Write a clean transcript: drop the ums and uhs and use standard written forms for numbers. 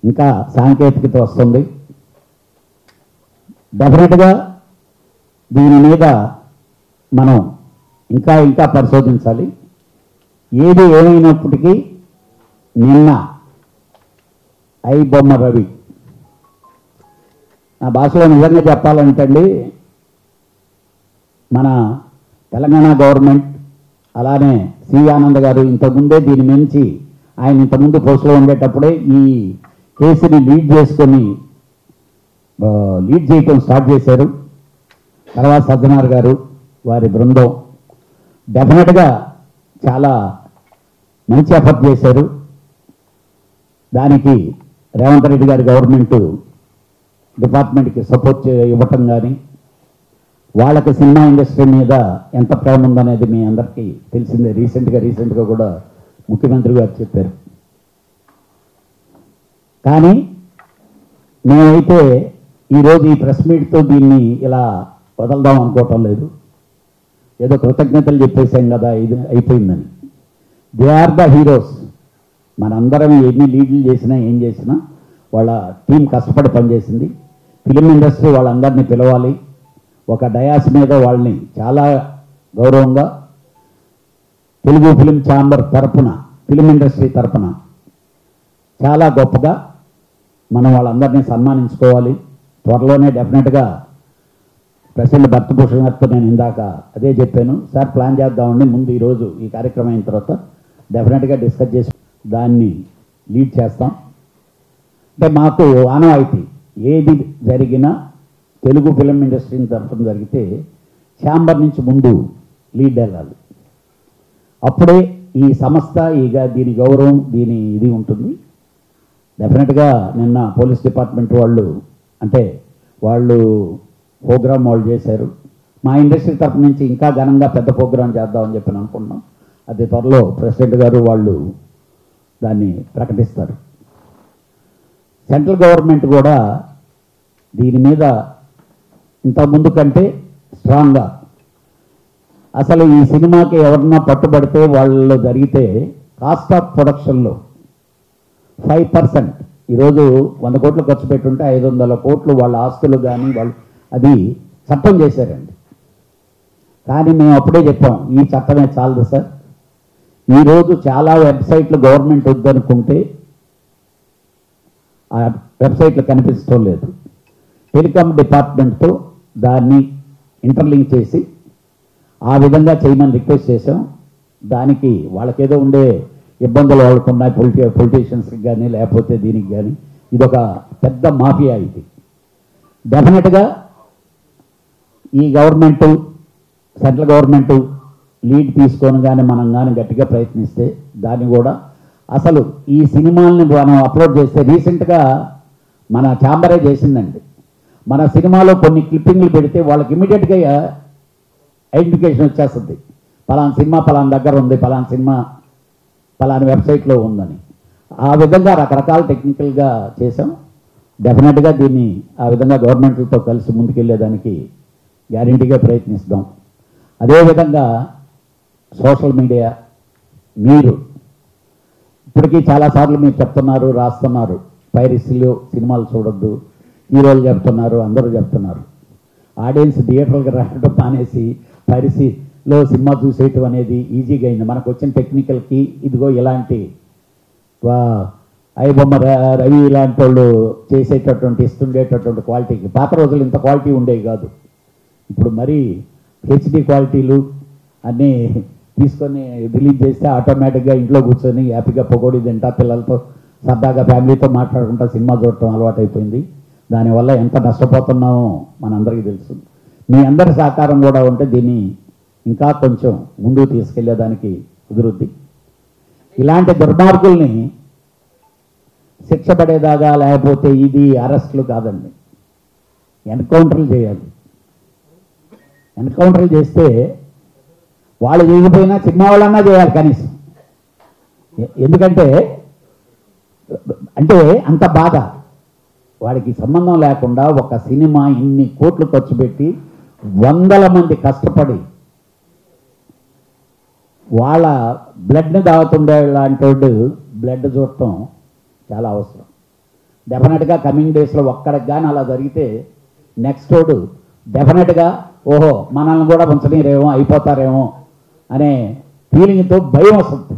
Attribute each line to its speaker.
Speaker 1: ఇంకా సాంకేతికత వస్తుంది. డెఫినెట్గా దీని మీద మనం ఇంకా పరిశోధించాలి. ఏది ఏమైనప్పటికీ నిన్న ఐ బొమ్మ రవి నా భాషలో నిజంగా చెప్పాలంటే అండి, మన తెలంగాణ గవర్నమెంట్ అలానే సి ఆనంద్ గారు ఇంతకుముందే దీని మించి ఆయన ఇంతకుముందు పోస్టులో ఉండేటప్పుడే ఈ కేసుని లీడ్ చేయటం స్టార్ట్ చేశారు. తర్వాత సజ్జనార్ గారు వారి బృందం డెఫినెట్గా చాలా మంచి ఎఫర్ట్ చేశారు. దానికి రేవంత్ రెడ్డి గారి గవర్నమెంట్ డిపార్ట్మెంట్కి సపోర్ట్ ఇవ్వటం కానీ, వాళ్ళకి సినిమా ఇండస్ట్రీ మీద ఎంత ప్రేమ ఉందనేది మీ అందరికీ తెలిసిందే. రీసెంట్గా కూడా ముఖ్యమంత్రి గారు చెప్పారు. కానీ మేమైతే ఈరోజు ఈ ప్రెస్ మీట్తో దీన్ని ఇలా వదలదాం అనుకోవటం లేదు. ఏదో కృతజ్ఞతలు చెప్పేసాం కదా, ఇది అయిపోయిందని. They are the heroes. మనందరం ఎన్ని లీడ్లు చేసినా ఏం చేసినా వాళ్ళ టీం కష్టపడి పనిచేసింది. ఫిలిం ఇండస్ట్రీ వాళ్ళందరినీ పిలవాలి, ఒక డయాస్ మీద వాళ్ళని చాలా గౌరవంగా తెలుగు ఫిలిం ఛాంబర్ తరపున, ఫిలిం ఇండస్ట్రీ తరపున చాలా గొప్పగా మనం వాళ్ళందరినీ సన్మానించుకోవాలి. త్వరలోనే డెఫినెట్గా ప్రెసిడెంట్ భరతభూషణ్ గారితో నేను ఇందాక అదే చెప్పాను, సార్ ప్లాన్ చేద్దామండి, ముందు ఈరోజు ఈ కార్యక్రమం అయిన తర్వాత డెఫినెట్గా డిస్కస్ చేసి దాన్ని లీడ్ చేస్తాం. అంటే మాకు ఆనవాయితీ ఏది జరిగినా తెలుగు ఫిలిం ఇండస్ట్రీ తరఫున జరిగితే ఛాంబర్ నుంచి ముందు లీడ్ వెళ్ళాలి. అప్పుడే ఈ సంస్థ దీని గౌరవం, దీని ఇది ఉంటుంది. డెఫినెట్గా నిన్న పోలీస్ డిపార్ట్మెంట్ వాళ్ళు ప్రోగ్రామ్ వాళ్ళు చేశారు. మా ఇండస్ట్రీ తరఫు నుంచి ఇంకా ఘనంగా పెద్ద ప్రోగ్రాం చేద్దామని చెప్పి అనుకున్నాం. అది త్వరలో ప్రెసిడెంట్ గారు వాళ్ళు దాన్ని ప్రకటిస్తారు. సెంట్రల్ గవర్నమెంట్ కూడా దీని మీద ఇంతకుముందు కంటే స్ట్రాంగ్గా, అసలు ఈ సినిమాకి ఎవరన్నా పట్టుబడితే వాళ్ళు జరిగితే కాస్ట్ ఆఫ్ ప్రొడక్షన్లో 5%, ఈరోజు 100 కోట్లు ఖర్చు పెట్టుంటే 500 కోట్లు వాళ్ళ ఆస్తులు కానీ వాళ్ళు అది చట్టం చేశారండి. కానీ మేము అప్పుడే చెప్పాం, ఈ చట్టమే చాలదు సార్. ఈరోజు చాలా వెబ్సైట్లు గవర్నమెంట్ వద్దనుకుంటే ఆ వెబ్సైట్లు కనిపించడం లేదు. టెలికాం డిపార్ట్మెంట్తో దాన్ని ఇంటర్లింక్ చేసి ఆ విధంగా చేయమని రిక్వెస్ట్ చేసాం. దానికి వాళ్ళకేదో ఉండే ఇబ్బందులు వాళ్ళకున్నాయి, పొలిటీషియన్స్కి కానీ లేకపోతే దీనికి కానీ. ఇదొక పెద్ద మాఫియా. ఇది డెఫినెట్గా ఈ గవర్నమెంటు, సెంట్రల్ గవర్నమెంటు లీడ్ తీసుకొని కానీ మనం కానీ గట్టిగా ప్రయత్నిస్తే దాన్ని కూడా అసలు ఈ సినిమాల్ని మనం అప్లోడ్ చేస్తే, రీసెంట్గా మన ఛాంబరే చేసిందండి. మన సినిమాలో కొన్ని క్లిప్పింగ్లు పెడితే వాళ్ళకి ఇమీడియట్గా ఐడెంటిఫికేషన్ వచ్చేస్తుంది, పలానా సినిమా పలానా దగ్గర ఉంది, పలానా సినిమా పలానా వెబ్సైట్లో ఉందని. ఆ విధంగా రకరకాల టెక్నికల్గా చేసాం. డెఫినెట్గా దీన్ని ఆ విధంగా గవర్నమెంట్లతో కలిసి ముందుకెళ్ళేదానికి గ్యారంటీగా ప్రయత్నిస్తాం. అదేవిధంగా సోషల్ మీడియా, మీరు ఇప్పటికీ చాలాసార్లు మీరు చెప్తున్నారు, రాస్తున్నారు, పైరసీలో సినిమాలు చూడొద్దు, హీరోలు చెప్తున్నారు, అందరూ చెప్తున్నారు. ఆడియన్స్ థియేటర్కి రావడం మానేసి పైరసీలో సినిమా చూసేయటం అనేది ఈజీగా అయింది. మనకు వచ్చిన టెక్నికల్కి ఇదిగో ఇలాంటి ఐ బొమ్మ రవి ఇలాంటి వాళ్ళు చేసేటటువంటి ఇస్తుండేటటువంటి క్వాలిటీకి, పాత రోజులు ఇంత క్వాలిటీ ఉండేవి కాదు. ఇప్పుడు మరీ హెచ్డి క్వాలిటీలు అన్నీ తీసుకొని రిలీజ్ చేస్తే ఆటోమేటిక్గా ఇంట్లో కూర్చొని హ్యాపీగా పొగోడి తింటా, పిల్లలతో సరదాగా ఫ్యామిలీతో మాట్లాడుకుంటా సినిమా చూడటం అలవాటు అయిపోయింది. దానివల్ల ఎంత నష్టపోతున్నామో మనందరికీ తెలుసు. మీ అందరి సహకారం కూడా ఉంటే దీన్ని ఇంకా కొంచెం ముందుకు తీసుకెళ్లేదానికి కుదురుద్ది. ఇలాంటి దుర్మార్గుల్ని శిక్ష పడేదాగా, లేకపోతే ఇది అరెస్టులు కాదండి, ఎన్కౌంటర్లు చేయాలి. ఎన్కౌంటర్లు చేస్తే వాళ్ళు చేయకపోయినా సినిమా వాళ్ళన్నా చేయాలి కనీసం. ఎందుకంటే అంత బాధ. వాడికి సంబంధం లేకుండా ఒక సినిమా ఇన్ని కోట్లు ఖర్చు పెట్టి 100 మంది కష్టపడి వాళ్ళ బ్లడ్ని తాగుతుండే లాంటి బ్లడ్ చూడటం చాలా అవసరం. డెఫినెట్గా కమింగ్ డేస్లో ఒక్కడికి కానీ అలా జరిగితే నెక్స్ట్ రోడ్డు డెఫినెట్గా ఓహో మనల్ని కూడా ఉంచనీరేమో అయిపోతారేమో అనే ఫీలింగ్తో భయం వస్తుంది.